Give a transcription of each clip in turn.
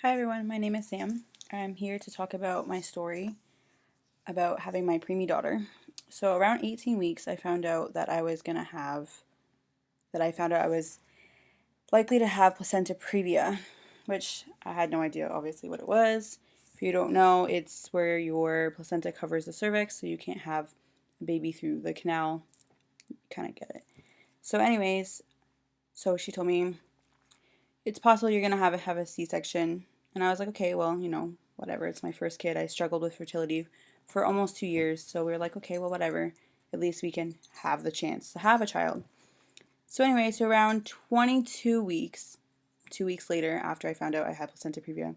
Hi everyone, my name is Sam. I'm here to talk about my story about having my preemie daughter. So around 18 weeks, I found out that I was likely to have placenta previa, which I had no idea obviously what it was. If you don't know, it's where your placenta covers the cervix, so you can't have a baby through the canal. You kind of get it. So anyways, so she told me it's possible you're gonna have a C-section, and I was like, okay, well, whatever. It's my first kid. I struggled with fertility for almost 2 years, so we were like, okay, well, whatever. At least we can have the chance to have a child. So anyway, so around 22 weeks, 2 weeks later, after I found out I had placenta previa,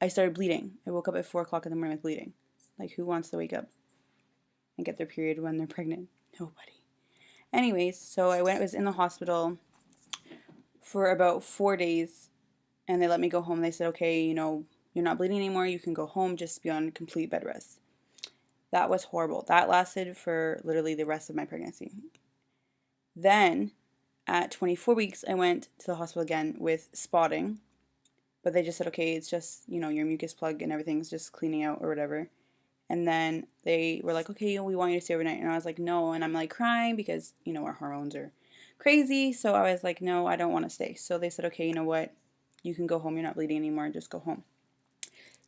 I started bleeding. I woke up at 4 o'clock in the morning with bleeding. Like, who wants to wake up and get their period when they're pregnant? Nobody. Anyways, so was in the hospital for about 4 days, and they let me go home. They said, okay, you're not bleeding anymore. You can go home, just be on complete bed rest. That was horrible. That lasted for literally the rest of my pregnancy. Then at 24 weeks, I went to the hospital again with spotting, but they just said, okay, it's just, your mucus plug and everything's just cleaning out or whatever. And then they were like, okay, we want you to stay overnight. And I was like, no. And I'm like crying because, our hormones are crazy. So I was like, no, I don't want to stay. So they said, okay, you know what? You can go home. You're not bleeding anymore. Just go home.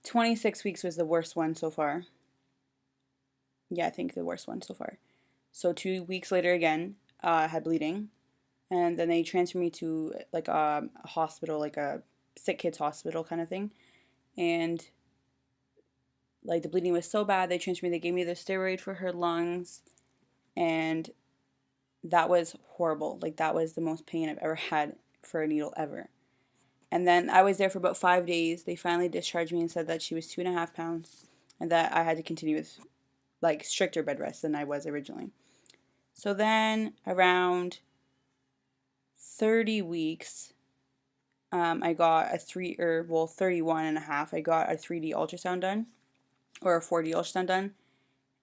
26 weeks was the worst one so far. Yeah, I think the worst one so far. So 2 weeks later again, I had bleeding. And then they transferred me to like a hospital, like a sick kids hospital kind of thing. And like the bleeding was so bad, they transferred me. They gave me the steroid for her lungs. And that was horrible. Like that was the most pain I've ever had for a needle ever. And then I was there for about 5 days. They finally discharged me and said that she was 2.5 pounds and that I had to continue with like stricter bed rest than I was originally. So then around 30 weeks, I got a 31 and a half. I got a 3D ultrasound done or a 4D ultrasound done.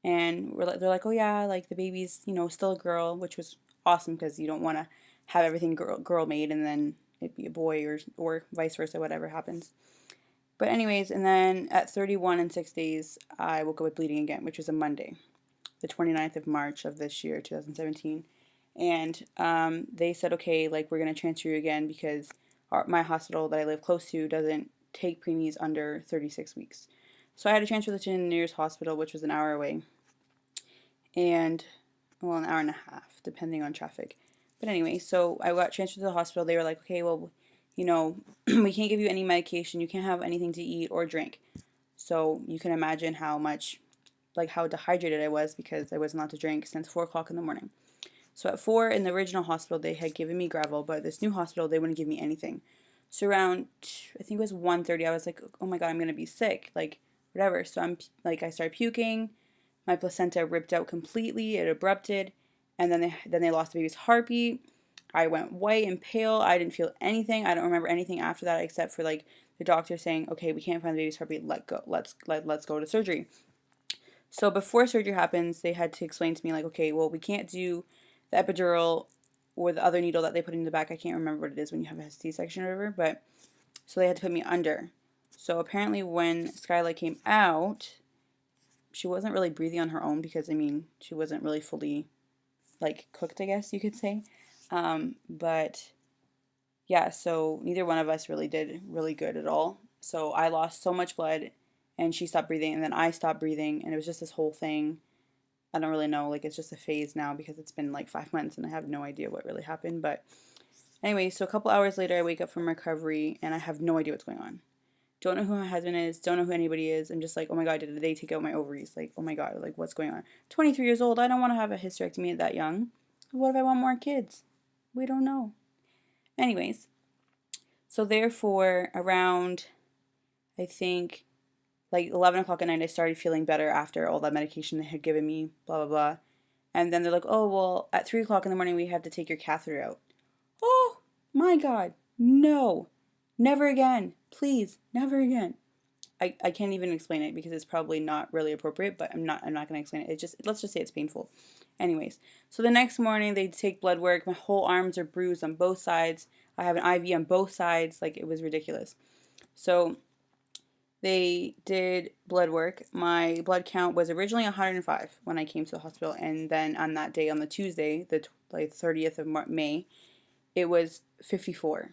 And they're like, oh yeah, like the baby's, still a girl, which was awesome because you don't want to have everything girl made and then it be a boy or vice versa, whatever happens. But anyways, and then at 31 and 6 days, I woke up with bleeding again, which was a Monday, the 29th of March of this year, 2017. And they said, okay, like we're going to transfer you again because my hospital that I live close to doesn't take preemies under 36 weeks. So I had to transfer to the nearest hospital, which was an hour away. And, well, an hour and a half, depending on traffic. But anyway, so I got transferred to the hospital. They were like, okay, well, we can't give you any medication. You can't have anything to eat or drink. So you can imagine how dehydrated I was because I wasn't allowed to drink since 4 o'clock in the morning. So at 4 in the original hospital, they had given me Gravel, but this new hospital, they wouldn't give me anything. So around, I think it was 1:30, I was like, oh my God, I'm going to be sick. Like, whatever. So I started puking. My placenta ripped out completely. It abrupted. And then they lost the baby's heartbeat. I went white and pale. I didn't feel anything. I don't remember anything after that except for like the doctor saying, okay, we can't find the baby's heartbeat. Let's go to surgery. So before surgery happens, they had to explain to me like, okay, well, we can't do the epidural or the other needle that they put in the back. I can't remember what it is when you have a C-section or whatever, but so they had to put me under. So apparently when Skyla came out, she wasn't really breathing on her own because, she wasn't really fully, like, cooked, I guess you could say. But, yeah, so neither one of us really did really good at all. So I lost so much blood, and she stopped breathing, and then I stopped breathing, and it was just this whole thing. I don't really know, like, it's just a phase now because it's been, like, 5 months, and I have no idea what really happened. But anyway, so a couple hours later, I wake up from recovery, and I have no idea what's going on. Don't know who my husband is, don't know who anybody is. I'm just like, oh my God, did they take out my ovaries? Like, oh my God, like, what's going on? 23 years old, I don't want to have a hysterectomy that young. What if I want more kids? We don't know. Anyways, so therefore, around, I think, like 11 o'clock at night, I started feeling better after all that medication they had given me, blah, blah, blah. And then they're like, oh, well, at 3 o'clock in the morning, we have to take your catheter out. Oh, my God, no, never again. Please, never again. I can't even explain it because it's probably not really appropriate, but I'm not going to explain it. Let's just say it's painful. Anyways, so the next morning they take blood work. My whole arms are bruised on both sides. I have an IV on both sides. Like, it was ridiculous. So they did blood work. My blood count was originally 105 when I came to the hospital, and then on that day, on the Tuesday, the like 30th of May, it was 54.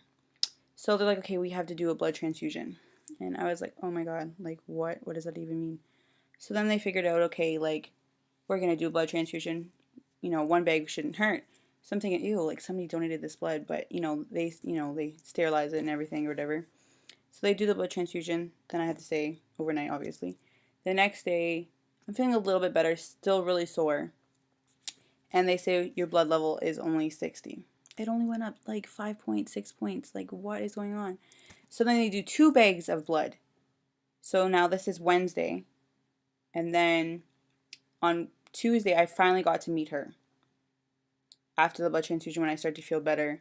So they're like, okay, we have to do a blood transfusion. And I was like, oh my God, like what? What does that even mean? So then they figured out, okay, like we're going to do a blood transfusion. You know, one bag shouldn't hurt. So I'm thinking, ew, like somebody donated this blood, but they sterilize it and everything or whatever. So they do the blood transfusion. Then I had to stay overnight, obviously. The next day, I'm feeling a little bit better, still really sore. And they say your blood level is only 60. It only went up like 5.6 points. Like, what is going on? So then they do 2 bags of blood. So now this is Wednesday. And then on Tuesday, I finally got to meet her after the blood transfusion when I started to feel better.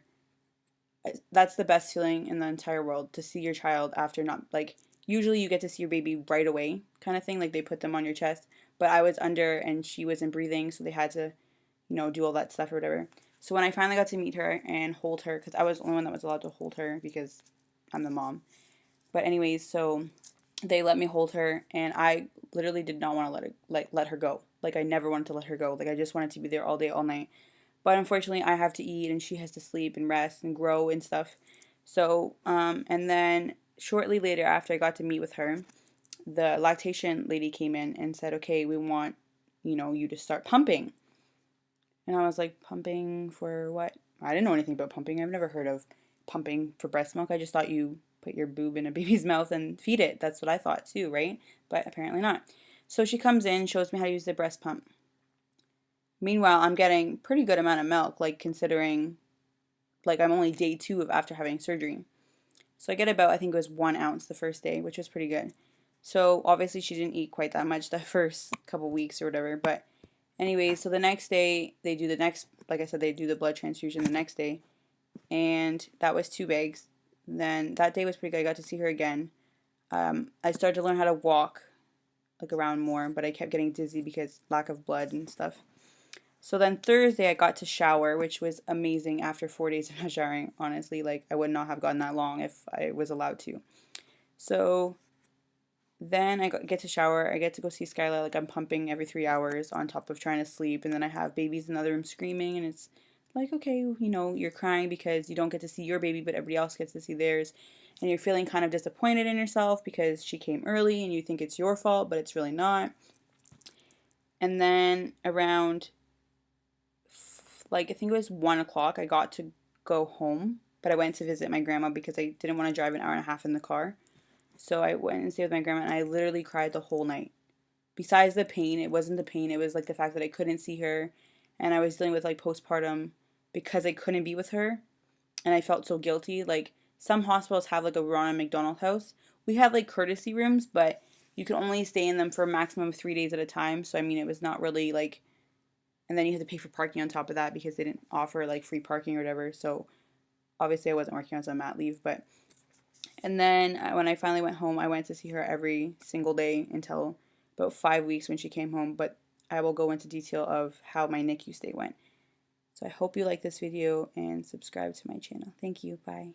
That's the best feeling in the entire world, to see your child after not, like, usually you get to see your baby right away kind of thing, like they put them on your chest. But I was under and she wasn't breathing, so they had to, do all that stuff or whatever. So when I finally got to meet her and hold her, because I was the only one that was allowed to hold her because I'm the mom. But anyways, so they let me hold her, and I literally did not want to let her go. Like, I never wanted to let her go. Like, I just wanted to be there all day, all night. But unfortunately, I have to eat, and she has to sleep and rest and grow and stuff. So, and then shortly later, after I got to meet with her, the lactation lady came in and said, okay, we want, you to start pumping. And I was like, pumping for what? I didn't know anything about pumping. I've never heard of pumping for breast milk. I just thought you put your boob in a baby's mouth and feed it. That's what I thought too, right? But apparently not. So she comes in, shows me how to use the breast pump. Meanwhile, I'm getting pretty good amount of milk, like considering, like I'm only day 2 of after having surgery. So I get about, I think it was 1 ounce the first day, which was pretty good. So obviously she didn't eat quite that much the first couple weeks or whatever. But anyway, so the next day they do like I said, they do the blood transfusion the next day. And that was 2 bags. Then that day was pretty good. I got to see her again. I started to learn how to walk like around more, but I kept getting dizzy because lack of blood and stuff. So then Thursday I got to shower, which was amazing after 4 days of not showering. Honestly, like I would not have gotten that long if I was allowed to. So then I get to shower. I get to go see Skyla. Like I'm pumping every 3 hours on top of trying to sleep. And then I have babies in the other room screaming. And it's like, okay, you're crying because you don't get to see your baby, but everybody else gets to see theirs. And you're feeling kind of disappointed in yourself because she came early and you think it's your fault, but it's really not. And then around, like, I think it was 1 o'clock, I got to go home. But I went to visit my grandma because I didn't want to drive an hour and a half in the car. So I went and stayed with my grandma, and I literally cried the whole night. Besides the pain, it wasn't the pain, it was like the fact that I couldn't see her, and I was dealing with like postpartum because I couldn't be with her, and I felt so guilty. Like some hospitals have like a Ronald McDonald house. We had like courtesy rooms, but you can only stay in them for a maximum of 3 days at a time. So I mean, it was not really like, and then you had to pay for parking on top of that because they didn't offer like free parking or whatever. So obviously I wasn't working, I was on mat leave, but. And then when I finally went home, I went to see her every single day until about 5 weeks when she came home. But I will go into detail of how my NICU stay went. So I hope you like this video and subscribe to my channel. Thank you. Bye.